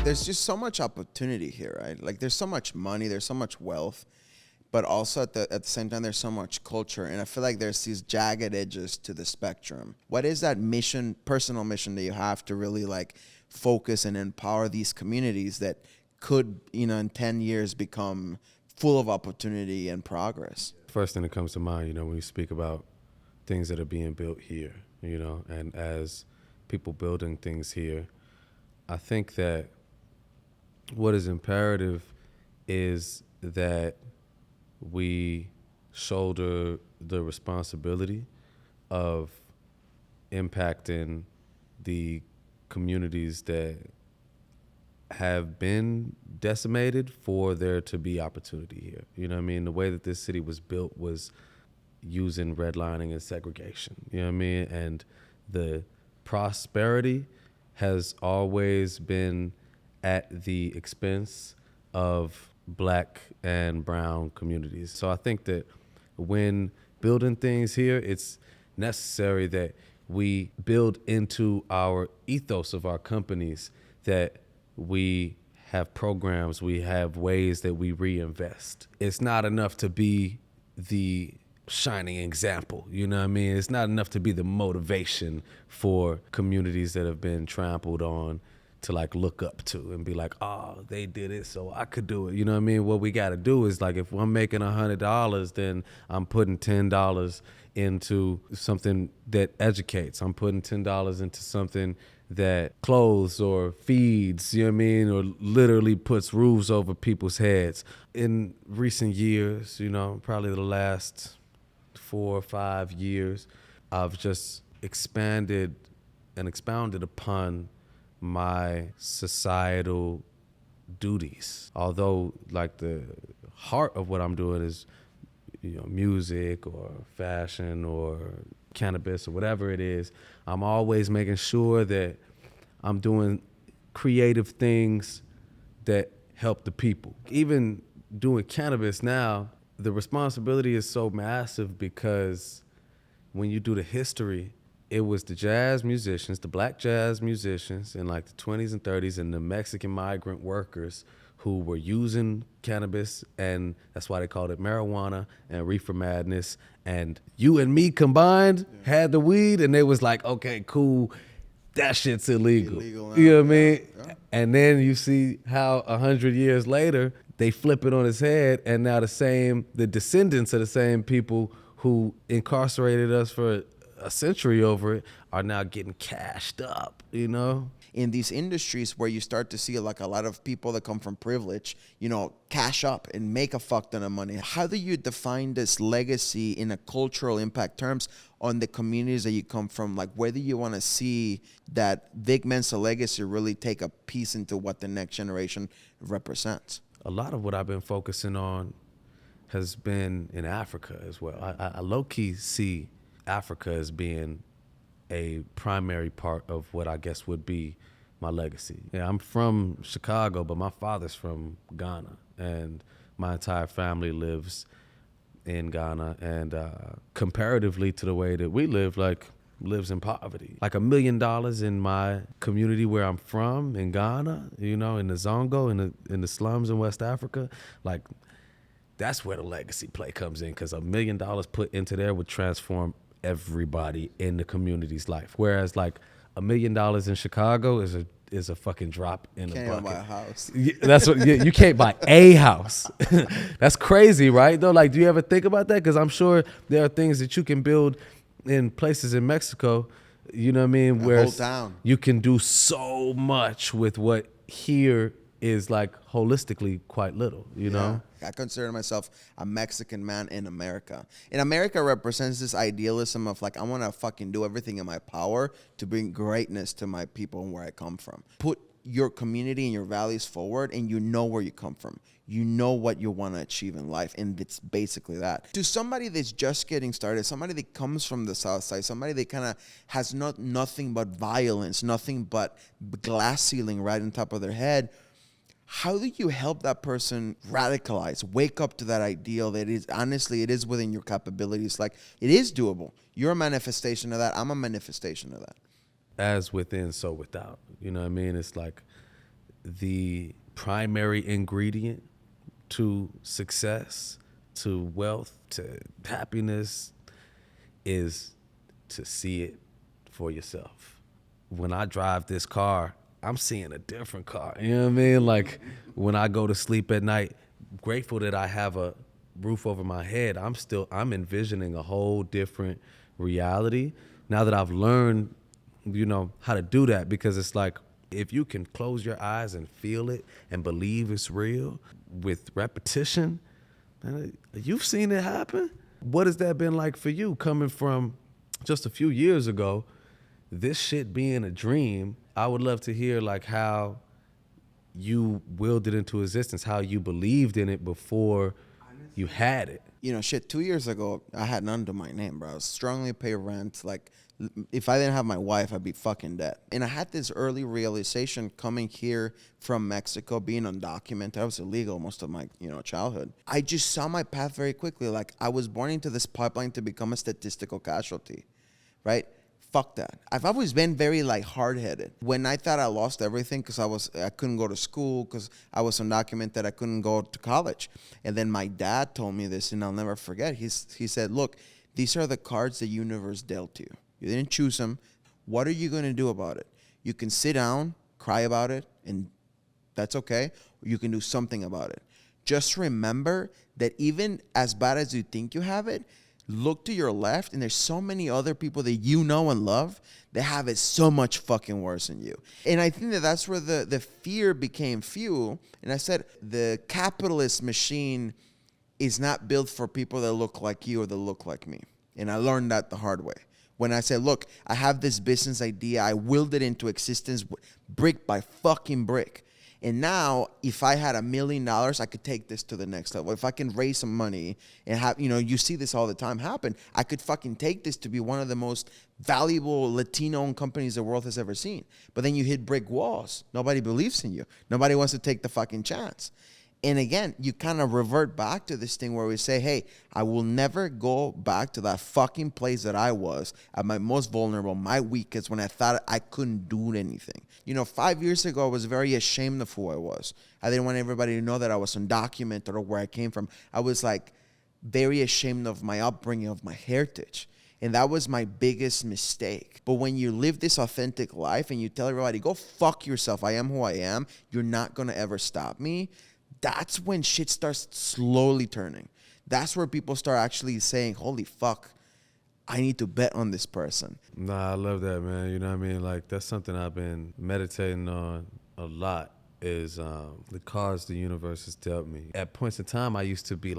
There's just so much opportunity here, right? Like there's so much money, there's so much wealth, but also at the same time there's so much culture, and I feel like there's these jagged edges to the spectrum. What is that mission, personal mission that you have to really like focus and empower these communities that could, you know, in 10 years become full of opportunity and progress? First thing that comes to mind, you know, when you speak about things that are being built here, you know, and as people building things here, I think that what is imperative is that we shoulder the responsibility of impacting the communities that have been decimated for there to be opportunity here. You know what I mean? The way that this city was built was using redlining and segregation, you know what I mean? And the prosperity has always been at the expense of Black and brown communities. So I think that when building things here, it's necessary that we build into our ethos of our companies that we have programs, we have ways that we reinvest. It's not enough to be the shining example, you know what I mean? It's not enough to be the motivation for communities that have been trampled on to like look up to and be like, oh, they did it, so I could do it. You know what I mean? What we got to do is like, if I'm making $100, then I'm putting $10 into something that educates. I'm putting $10 into something that clothes or feeds, you know what I mean? Or literally puts roofs over people's heads. In recent years, you know, probably the last 4 or 5 years, I've just expanded and expounded upon my societal duties. Although like the heart of what I'm doing is, you know, music or fashion or cannabis or whatever it is, I'm always making sure that I'm doing creative things that help the people. Even doing cannabis now, the responsibility is so massive because when you do the history, it was the jazz musicians, the Black jazz musicians in like the 20s and 30s, and the Mexican migrant workers who were using cannabis, and that's why they called it marijuana and reefer madness. And you and me combined had the weed, and they was like, okay, cool, that shit's illegal. You know what I mean? Yeah. And then you see how 100 years later, they flip it on its head, and now the descendants of the same people who incarcerated us for a century over it are now getting cashed up, you know? In these industries where you start to see like a lot of people that come from privilege, you know, cash up and make a fuck ton of money. How do you define this legacy in a cultural impact terms on the communities that you come from? Like, whether you want to see that Vic Mensa legacy really take a piece into what the next generation represents? A lot of what I've been focusing on has been in Africa as well. I low-key see Africa as being a primary part of what I guess would be my legacy. Yeah, I'm from Chicago, but my father's from Ghana, and my entire family lives in Ghana. And comparatively to the way that we live, like, lives in poverty. Like $1 million in my community where I'm from in Ghana, you know, in the Zongo, in the slums in West Africa, like, that's where the legacy play comes in, because $1 million put into there would transform everybody in the community's life. Whereas like $1 million in Chicago is a fucking drop in the bucket. Can't buy a house. That's what you can't buy a house. That's crazy, right? Though, like, do you ever think about that? Because I'm sure there are things that you can build in places in Mexico, you know what I mean, where whole town. You can do so much with what here is like holistically quite little, you know? I consider myself a Mexican man in America. And America represents this idealism of like, I want to fucking do everything in my power to bring greatness to my people and where I come from. Put your community and your values forward, and you know where you come from. You know what you want to achieve in life, and it's basically that. To somebody that's just getting started, somebody that comes from the South Side, somebody that kind of has nothing but violence, nothing but glass ceiling right on top of their head, how do you help that person radicalize, wake up to that ideal that is, honestly, it is within your capabilities? Like, it is doable. You're a manifestation of that. I'm a manifestation of that. As within, so without. You know what I mean? It's like the primary ingredient to success, to wealth, to happiness is to see it for yourself. When I drive this car, I'm seeing a different car. You know what I mean? Like when I go to sleep at night, grateful that I have a roof over my head, I'm envisioning a whole different reality now that I've learned, how to do that, because it's like if you can close your eyes and feel it and believe it's real with repetition, man, you've seen it happen. What has that been like for you coming from just a few years ago, this shit being a dream? I would love to hear like how you willed it into existence, how you believed in it before you had it. 2 years ago, I had none to my name, bro. I was struggling to pay rent. Like, if I didn't have my wife, I'd be fucking dead. And I had this early realization coming here from Mexico, being undocumented. I was illegal most of my, childhood. I just saw my path very quickly. Like, I was born into this pipeline to become a statistical casualty, right? Fuck that. I've always been very hard-headed. When I thought I lost everything because I couldn't go to school because I was undocumented, I couldn't go to college. And then my dad told me this, and I'll never forget. He said, look, these are the cards the universe dealt you. You didn't choose them. What are you going to do about it? You can sit down, cry about it, and that's okay. Or you can do something about it. Just remember that even as bad as you think you have it, look to your left, and there's so many other people that you know and love that have it so much fucking worse than you. And I think that's where the fear became fuel. And I said, the capitalist machine is not built for people that look like you or that look like me. And I learned that the hard way. When I said, look, I have this business idea, I willed it into existence brick by fucking brick. And now, if I had $1 million, I could take this to the next level. If I can raise some money and have, you see this all the time happen, I could fucking take this to be one of the most valuable Latino-owned companies the world has ever seen. But then you hit brick walls. Nobody believes in you. Nobody wants to take the fucking chance. And again, you kind of revert back to this thing where we say, hey, I will never go back to that fucking place that I was at my most vulnerable, my weakest, when I thought I couldn't do anything. 5 years ago, I was very ashamed of who I was. I didn't want everybody to know that I was undocumented or where I came from. I was very ashamed of my upbringing, of my heritage. And that was my biggest mistake. But when you live this authentic life and you tell everybody, go fuck yourself, I am who I am, you're not going to ever stop me. That's when shit starts slowly turning. That's where people start actually saying, holy fuck, I need to bet on this person. Nah, I love that, man. You know what I mean? Like, that's something I've been meditating on a lot is the cards the universe has dealt me. At points in time, I used to be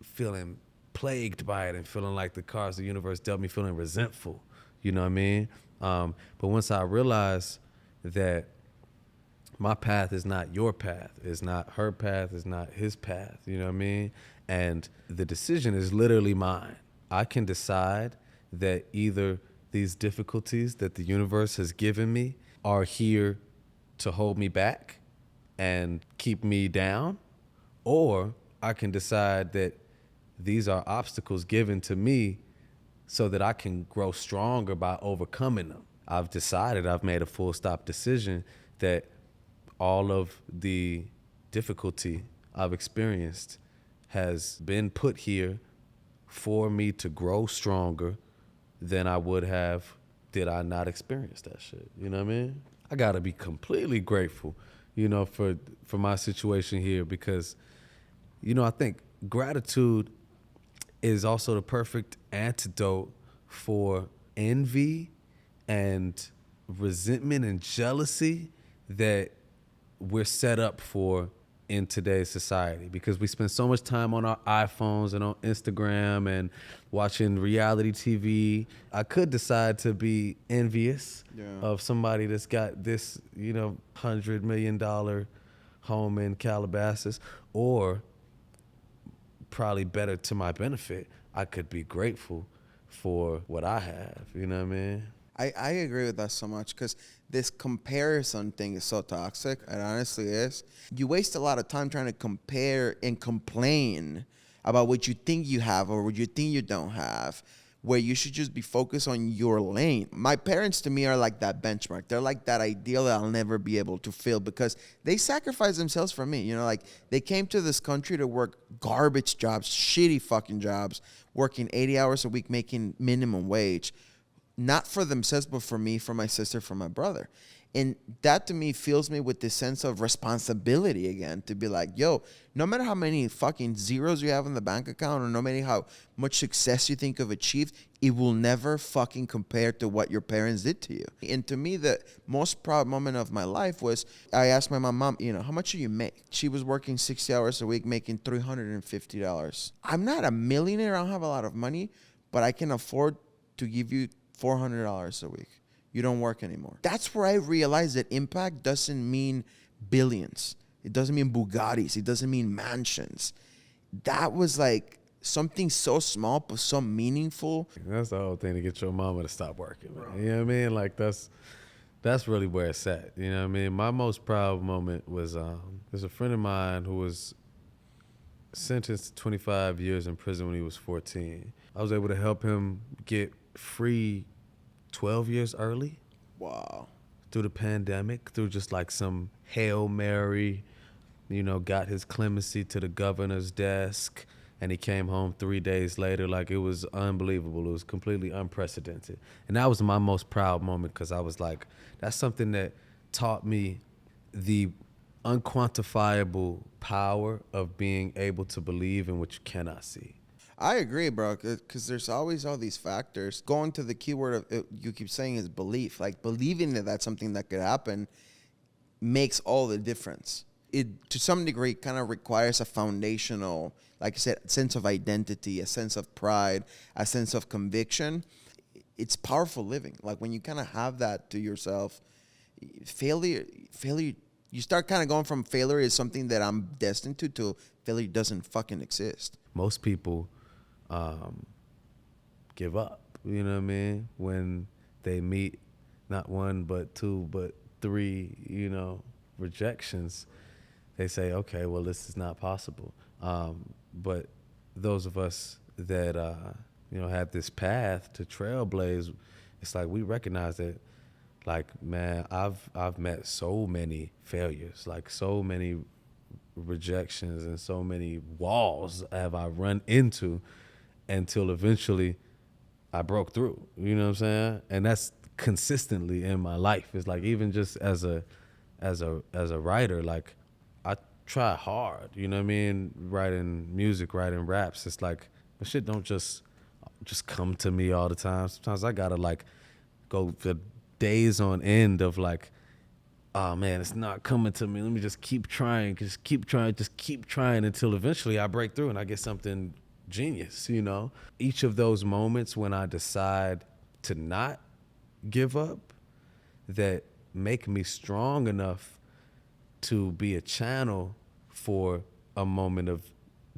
feeling plagued by it and feeling like the cards the universe dealt me, feeling resentful. You know what I mean? But once I realized that my path is not your path. It's not her path. It's not his path. You know what I mean? And the decision is literally mine. I can decide that either these difficulties that the universe has given me are here to hold me back and keep me down, or I can decide that these are obstacles given to me so that I can grow stronger by overcoming them. I've made a full stop decision that all of the difficulty I've experienced has been put here for me to grow stronger than I would have did I not experience that shit. You know what I mean? I gotta be completely grateful, for my situation here because, I think gratitude is also the perfect antidote for envy and resentment and jealousy that we're set up for in today's society, because we spend so much time on our iPhones and on Instagram and watching reality TV. I could decide to be envious of somebody that's got this, $100 million home in Calabasas, or probably better to my benefit, I could be grateful for what I have. You know what I mean? I agree with that so much because this comparison thing is so toxic. It honestly is. You waste a lot of time trying to compare and complain about what you think you have or what you think you don't have where you should just be focused on your lane. My parents to me are like that benchmark. They're like that ideal that I'll never be able to fill because they sacrificed themselves for me. You know, like they came to this country to work garbage jobs, shitty fucking jobs, working 80 hours a week, making minimum wage, not for themselves, but for me, for my sister, for my brother. And that to me fills me with this sense of responsibility again to be like, yo, no matter how many fucking zeros you have in the bank account or no matter how much success you think you've achieved, it will never fucking compare to what your parents did to you. And to me, the most proud moment of my life was I asked my mom, you know, how much do you make? She was working 60 hours a week, making $350. I'm not a millionaire. I don't have a lot of money, but I can afford to give you $400 a week. You don't work anymore. That's where I realized that impact doesn't mean billions. It doesn't mean Bugattis. It doesn't mean mansions. That was like something so small but so meaningful. That's the whole thing, to get your mama to stop working, man. You know what I mean? Like that's really where it's at. You know what I mean? My most proud moment was there's a friend of mine who was sentenced to 25 years in prison when he was 14. I was able to help him get free 12 years early. Wow. Through the pandemic, through just like some Hail Mary, you know, got his clemency to the governor's desk, and he came home 3 days later. Like, it was unbelievable. It was completely unprecedented. And that was my most proud moment because I was like, that's something that taught me the unquantifiable power of being able to believe in what you cannot see. I agree, bro, because there's always all these factors. Going to the keyword of it, you keep saying is belief. Like, believing that that's something that could happen makes all the difference. It, to some degree, kind of requires a foundational, like I said, sense of identity, a sense of pride, a sense of conviction. It's powerful living. Like, when you kind of have that to yourself, failure, you start kind of going from failure is something that I'm destined to failure doesn't fucking exist. Most people give up, you know what I mean? When they meet not one, but two, but three, you know, rejections, they say, okay, well, this is not possible. But those of us that, you know, had this path to trailblaze, it's like we recognize that, like, man, I've met so many failures, like so many rejections and so many walls have I run into until eventually I broke through, you know what I'm saying? And that's consistently in my life. It's like, even just as a writer, like, I try hard, you know what I mean? Writing music, writing raps, it's like, the shit don't just come to me all the time. Sometimes I gotta like go for days on end of like, oh man, it's not coming to me. Let me just keep trying until eventually I break through and I get something genius, you know? Each of those moments when I decide to not give up that make me strong enough to be a channel for a moment of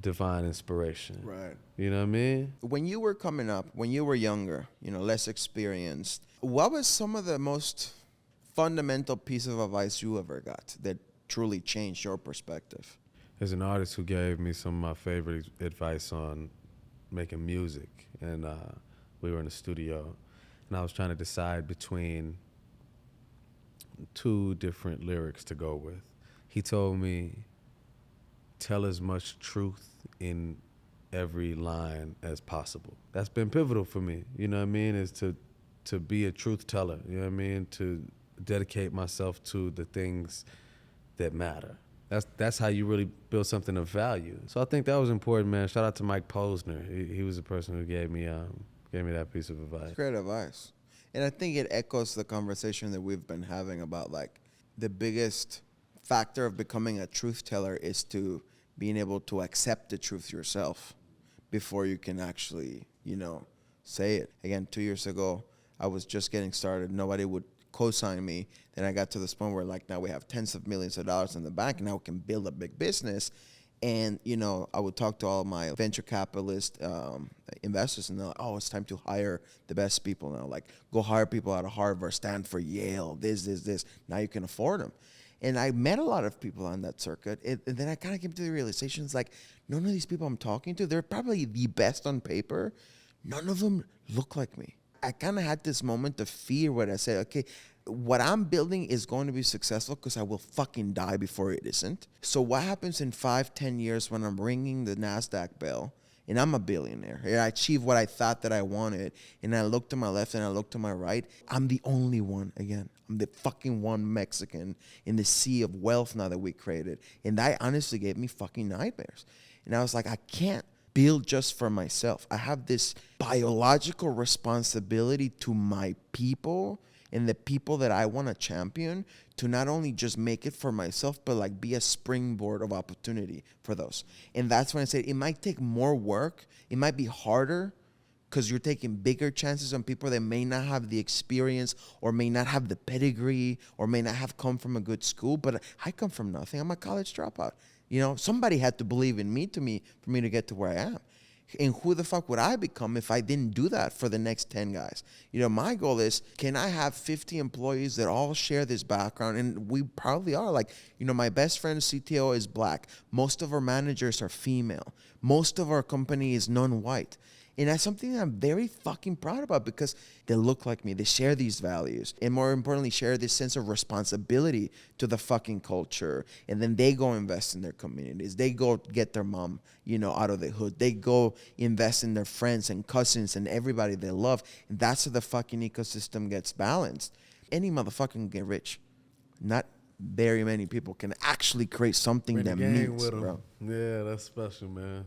divine inspiration. Right. You know what I mean? When you were coming up, when you were younger, you know, less experienced, what was some of the most fundamental piece of advice you ever got that truly changed your perspective? There's an artist who gave me some of my favorite advice on making music, and we were in the studio, and I was trying to decide between two different lyrics to go with. He told me, tell as much truth in every line as possible. That's been pivotal for me, you know what I mean, is to be a truth teller, you know what I mean, to dedicate myself to the things that matter. That's how you really build something of value. So I think that was important, man. Shout out to Mike Posner. He was the person who gave me that piece of advice. Great advice. And I think it echoes the conversation that we've been having about, like, the biggest factor of becoming a truth teller is to being able to accept the truth yourself before you can actually, you know, say it. Again, 2 years ago, I was just getting started. Nobody would co-sign me. Then I got to this point where, like, now we have tens of millions of dollars in the bank, and now we can build a big business. And, you know, I would talk to all my venture capitalist investors, and they're like, oh, it's time to hire the best people now. Like, go hire people out of Harvard, Stanford, Yale, this. Now you can afford them. And I met a lot of people on that circuit. And then I kind of came to the realization, it's like, none of these people I'm talking to, they're probably the best on paper, none of them look like me. I kind of had this moment of fear where I said, okay, what I'm building is going to be successful because I will fucking die before it isn't. So what happens in 5-10 years when I'm ringing the NASDAQ bell and I'm a billionaire and I achieve what I thought that I wanted, and I look to my left and I look to my right, I'm the only one again. I'm the fucking one Mexican in the sea of wealth now that we created. And that honestly gave me fucking nightmares. And I was like, I can't build just for myself. I have this biological responsibility to my people and the people that I want to champion, to not only just make it for myself, but like be a springboard of opportunity for those. And that's when I say it might take more work. It might be harder because you're taking bigger chances on people that may not have the experience or may not have the pedigree or may not have come from a good school. But I come from nothing. I'm a college dropout. You know, somebody had to believe in me for me to get to where I am. And who the fuck would I become if I didn't do that for the next 10 guys? You know, my goal is, can I have 50 employees that all share this background? And we probably are. Like, you know, my best friend's CTO is black. Most of our managers are female. Most of our company is non-white. And that's something that I'm very fucking proud about because they look like me. They share these values. And more importantly, share this sense of responsibility to the fucking culture. And then they go invest in their communities. They go get their mom, you know, out of the hood. They go invest in their friends and cousins and everybody they love. And that's how the fucking ecosystem gets balanced. Any motherfucker can get rich. Not very many people can actually create something that means, bro. Yeah, that's special, man.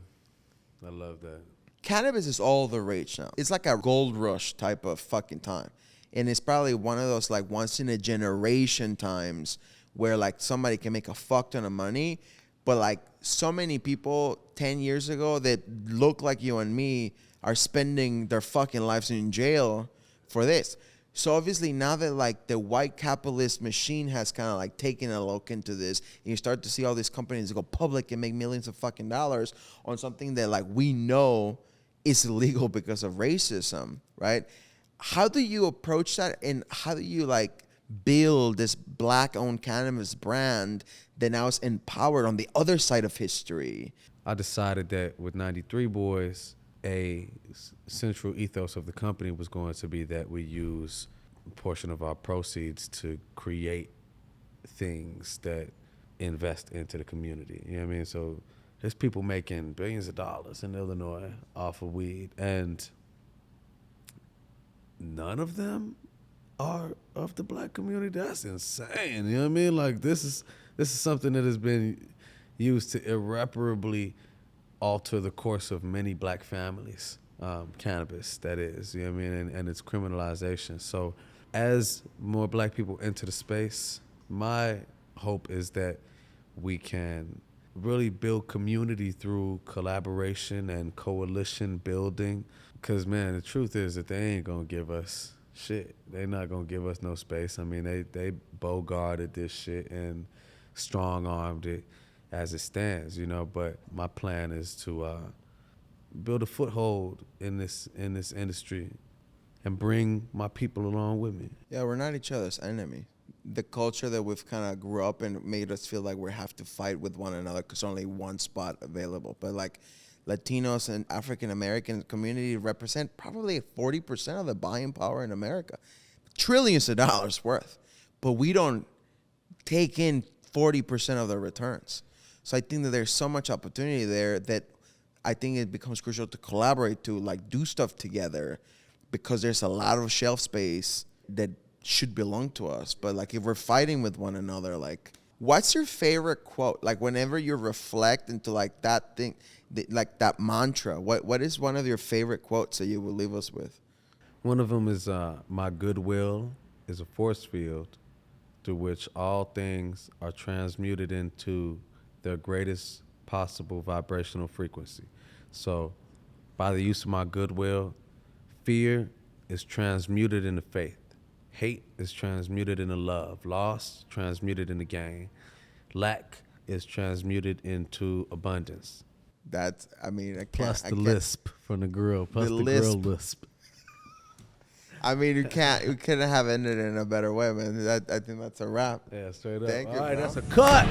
I love that. Cannabis is all the rage now. It's like a gold rush type of fucking time. And it's probably one of those like once in a generation times where like somebody can make a fuck ton of money. But like so many people 10 years ago that look like you and me are spending their fucking lives in jail for this. So obviously now that like the white capitalist machine has kind of like taken a look into this, and you start to see all these companies go public and make millions of fucking dollars on something that like we know is illegal because of racism, right? How do you approach that, and how do you like build this black-owned cannabis brand that now is empowered on the other side of history? I decided that with 93 Boyz, a central ethos of the company was going to be that we use a portion of our proceeds to create things that invest into the community. You know what I mean? So there's people making billions of dollars in Illinois off of weed, and none of them are of the black community. That's insane. You know what I mean? Like this is something that has been used to irreparably alter the course of many black families. Cannabis, that is, you know what I mean, and its criminalization. So as more black people enter the space, my hope is that we can really build community through collaboration and coalition building. Because, man, the truth is that they ain't going to give us shit. They're not going to give us no space. I mean, they bogarted this shit and strong-armed it as it stands, you know. But my plan is to build a foothold in this industry and bring my people along with me. Yeah, we're not each other's enemy. The culture that we've kind of grew up in made us feel like we have to fight with one another because only one spot available. But like Latinos and African American community represent probably 40% of the buying power in America, trillions of dollars worth. But we don't take in 40% of the returns. So I think that there's so much opportunity there that I think it becomes crucial to collaborate, to like do stuff together, because there's a lot of shelf space that should belong to us. But like if we're fighting with one another, like what's your favorite quote? Like whenever you reflect into like that thing, like that mantra, what is one of your favorite quotes that you will leave us with? One of them is my goodwill is a force field through which all things are transmuted into their greatest possible vibrational frequency. So by the use of my goodwill, fear is transmuted into faith. Hate is transmuted into love. Loss transmuted into gain. Lack is transmuted into abundance. That's, I mean, I can't. Plus the lisp from the grill. Plus the grill lisp. I mean, you couldn't have ended it in a better way, man. I think that's a wrap. Yeah, straight up. Thank you, all right, bro. that's a cut.